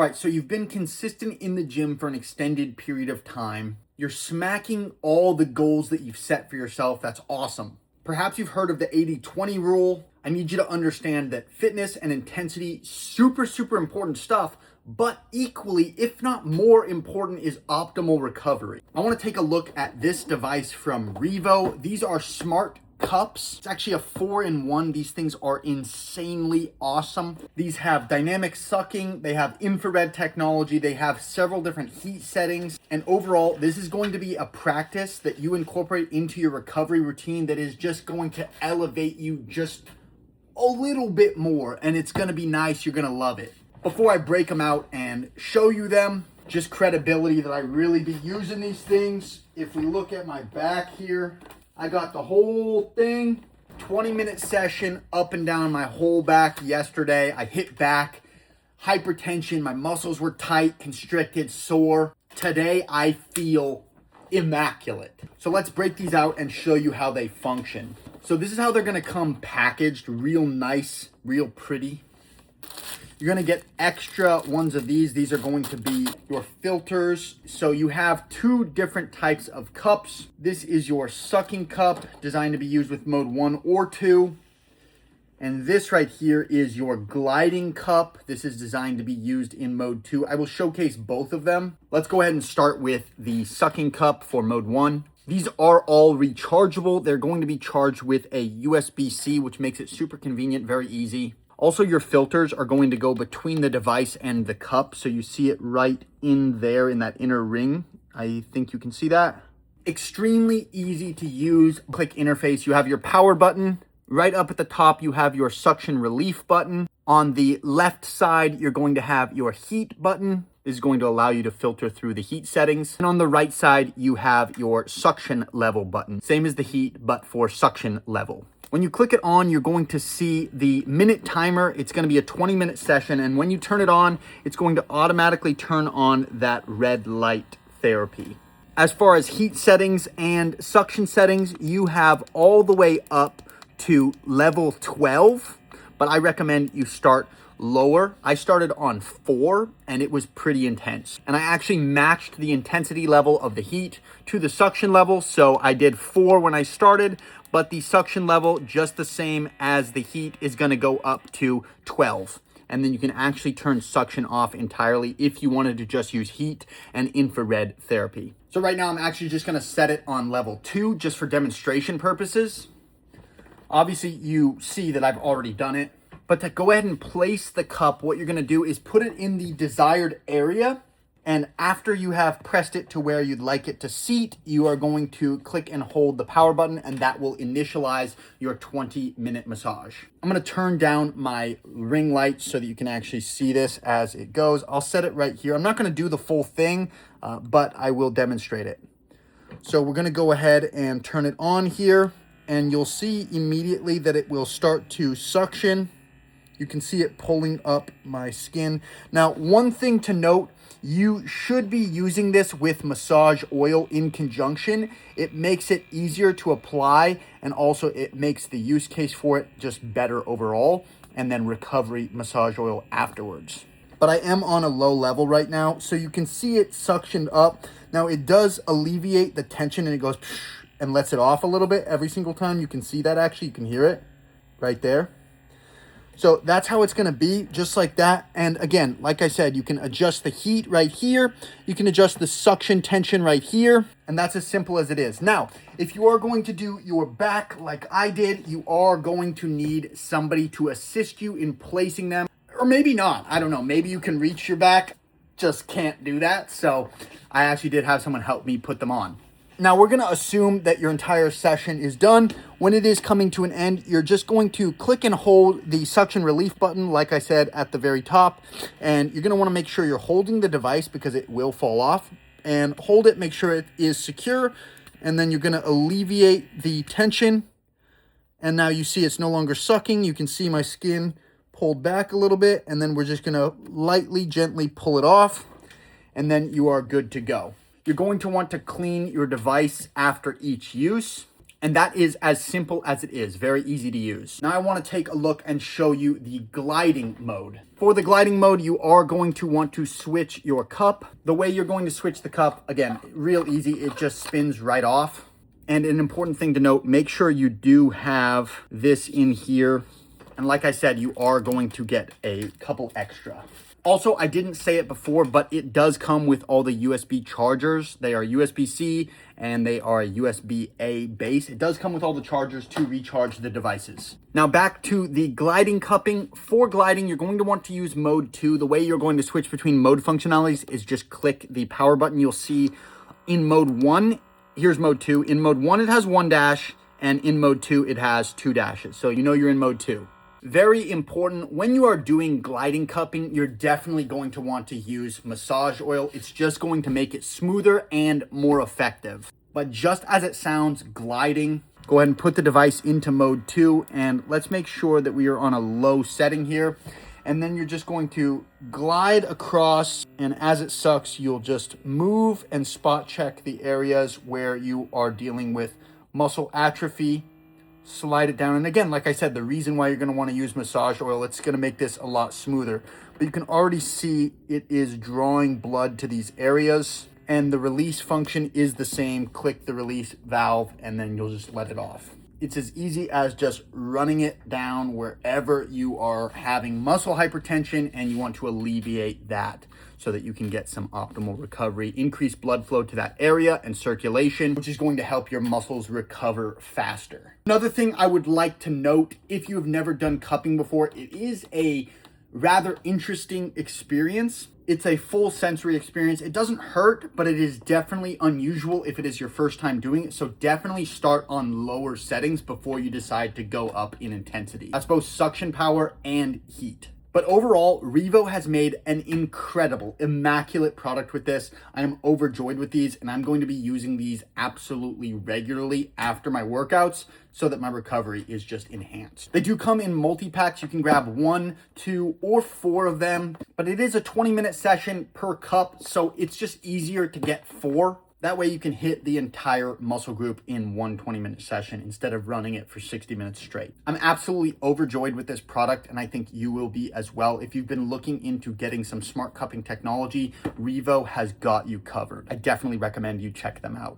All right, so you've been consistent in the gym for an extended period of time. You're smacking all the goals that you've set for yourself. That's awesome. Perhaps you've heard of the 80-20 rule. I need you to understand that fitness and intensity, super important stuff, but equally, if not more important, is optimal recovery. I want to take a look at this device from REVO. These are smart cups. It's actually a 4-in-1. These things are insanely awesome. These have dynamic sucking, they have infrared technology, they have several different heat settings, and overall, this is going to be a practice that you incorporate into your recovery routine that is just going to elevate you just a little bit more, and it's going to be nice. You're going to love it. Before I break them out and show you them, just credibility that I really be using these things. If we look at my back here, I got the whole thing, 20-minute session up and down my whole back yesterday. I hit back, hypertension, my muscles were tight, constricted, sore. Today I feel immaculate. So let's break these out and show you how they function. So this is how they're gonna come packaged, real nice, real pretty. You're gonna get extra ones of these. These are going to be your filters. So you have 2 different types of cups. This is your sucking cup, designed to be used with mode 1 or 2. And this right here is your gliding cup. This is designed to be used in mode 2. I will showcase both of them. Let's go ahead and start with the sucking cup for mode 1. These are all rechargeable. They're going to be charged with a USB-C, which makes it super convenient, very easy. Also, your filters are going to go between the device and the cup. So you see it right in there in that inner ring. I think you can see that. Extremely easy to use. Click interface. You have your power button. Right up at the top, you have your suction relief button. On the left side, you're going to have your heat button. This is going to allow you to filter through the heat settings. And on the right side, you have your suction level button. Same as the heat, but for suction level. When you click it on, you're going to see the minute timer. It's going to be a 20-minute session. And when you turn it on, it's going to automatically turn on that red light therapy. As far as heat settings and suction settings, you have all the way up to level 12, but I recommend you start lower. I started on 4 and it was pretty intense. And I actually matched the intensity level of the heat to the suction level. So I did 4 when I started, but the suction level, just the same as the heat, is gonna go up to 12. And then you can actually turn suction off entirely if you wanted to just use heat and infrared therapy. So right now I'm actually just gonna set it on level 2 just for demonstration purposes. Obviously you see that I've already done it, but to go ahead and place the cup, what you're gonna do is put it in the desired area. And after you have pressed it to where you'd like it to seat, you are going to click and hold the power button, and that will initialize your 20-minute massage. I'm gonna turn down my ring light so that you can actually see this as it goes. I'll set it right here. I'm not gonna do the full thing, but I will demonstrate it. So we're gonna go ahead and turn it on here, and you'll see immediately that it will start to suction. You can see it pulling up my skin. Now, one thing to note, you should be using this with massage oil in conjunction. It makes it easier to apply, and also it makes the use case for it just better overall, and then recovery massage oil afterwards. But I am on a low level right now, so you can see it suctioned up. Now, it does alleviate the tension, and it goes and lets it off a little bit every single time. You can see that actually, you can hear it right there. So that's how it's gonna be, just like that. And again, like I said, you can adjust the heat right here. You can adjust the suction tension right here. And that's as simple as it is. Now, if you are going to do your back like I did, you are going to need somebody to assist you in placing them. Or maybe not, I don't know. Maybe you can reach your back, just can't do that. So I actually did have someone help me put them on. Now we're gonna assume that your entire session is done. When it is coming to an end, you're just going to click and hold the suction relief button, like I said, at the very top. And you're gonna wanna make sure you're holding the device because it will fall off. And hold it, make sure it is secure. And then you're gonna alleviate the tension. And now you see it's no longer sucking. You can see my skin pulled back a little bit. And then we're just gonna lightly, gently pull it off. And then you are good to go. You're going to want to clean your device after each use. And that is as simple as it is, very easy to use. Now I want to take a look and show you the gliding mode. For the gliding mode, you are going to want to switch your cup. The way you're going to switch the cup, again, real easy, it just spins right off. And an important thing to note, make sure you do have this in here. And like I said, you are going to get a couple extra. Also, I didn't say it before, but it does come with all the USB chargers. They are USB-C and they are a USB-A base. It does come with all the chargers to recharge the devices. Now back to the gliding cupping. For gliding, you're going to want to use mode 2. The way you're going to switch between mode functionalities is just click the power button. You'll see in mode 1, here's mode 2. In mode 1, it has 1 dash, and in mode 2, it has 2 dashes. So you know you're in mode 2. Very important, when you are doing gliding cupping, you're definitely going to want to use massage oil. It's just going to make it smoother and more effective. But just as it sounds, gliding, go ahead and put the device into mode 2, and let's make sure that we are on a low setting here. And then you're just going to glide across, and as it sucks, you'll just move and spot check the areas where you are dealing with muscle atrophy. Slide it down. And again, like I said, the reason why you're going to want to use massage oil, it's going to make this a lot smoother. But you can already see it is drawing blood to these areas. And the release function is the same. Click the release valve and then you'll just let it off. It's as easy as just running it down wherever you are having muscle hypertension and you want to alleviate that, so that you can get some optimal recovery, increase blood flow to that area and circulation, which is going to help your muscles recover faster. Another thing I would like to note, if you have never done cupping before, it is a rather interesting experience. It's a full sensory experience. It doesn't hurt, but it is definitely unusual if it is your first time doing it. So definitely start on lower settings before you decide to go up in intensity. That's both suction power and heat. But overall, REVO has made an incredible, immaculate product with this. I am overjoyed with these, and I'm going to be using these absolutely regularly after my workouts so that my recovery is just enhanced. They do come in multi-packs. You can grab 1, 2, or 4 of them, but it is a 20-minute session per cup, so it's just easier to get 4. That way you can hit the entire muscle group in one 20-minute session instead of running it for 60 minutes straight. I'm absolutely overjoyed with this product, and I think you will be as well. If you've been looking into getting some smart cupping technology, REVO has got you covered. I definitely recommend you check them out.